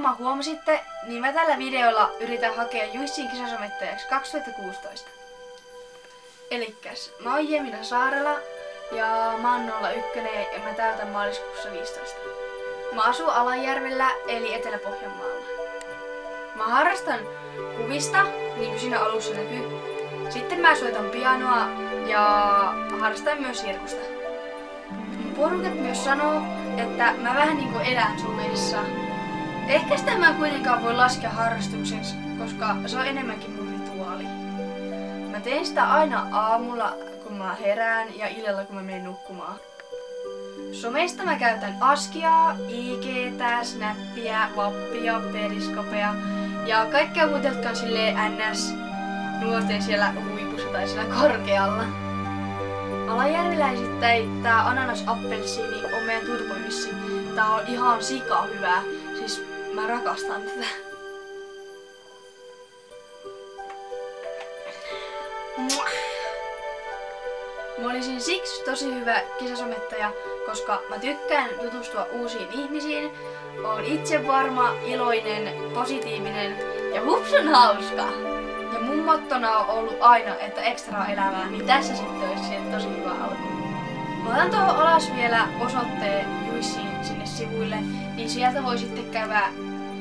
varmaan huomasitte, niin mä tällä videolla yritän hakea Juissin kisasomettajaksi 2016. Elikkäs, mä oon Jemina Saarela ja mä oon 01 ja mä täytän maaliskuussa 15. Mä asun Alajärvellä eli Etelä-Pohjanmaalla. Mä harrastan kuvista, niin kuin siinä alussa näkyy. Sitten mä soitan pianoa ja harrastan myös sirkusta. Porukat myös sanoo, että mä vähän niinku elän somessa. Ehkä sitä mä kuitenkaan voi laskea harrastukseksi, koska se on enemmänkin mun rituaali. Mä teen sitä aina aamulla, kun mä herään ja illalla, kun mä menen nukkumaan. Somesta mä käytän Askiaa, IG:tä, Snappia, Wappia, Periskopea ja kaikkea muuta, jotka on silleen NS nuorten siellä huipussa tai siellä korkealla. Alajärveläisittäin tää ananas-appelsiini on meidän turbohyssi. Tää on ihan sika hyvää. Siis mä rakastan tätä. Mä olisin siksi tosi hyvä kisasomettaja, koska mä tykkään tutustua uusiin ihmisiin. Oon itsevarma, iloinen, positiivinen ja hupsun hauska. Ja mun mottona on ollut aina, että ekstraa elämää, niin tässä sitten olisi siihen tosi hyvä alku. Mä otan tuohon alas vielä osoitteen Juissiin sinne sivuille, niin sieltä voi sitten käydä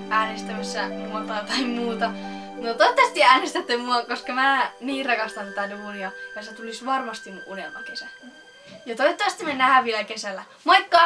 äänestämässä mua tai muuta. No toivottavasti äänestätte mua, koska mä niin rakastan tätä duunia ja se tulisi varmasti mun unelmakesä. Ja toivottavasti me nähdään vielä kesällä. Moikka!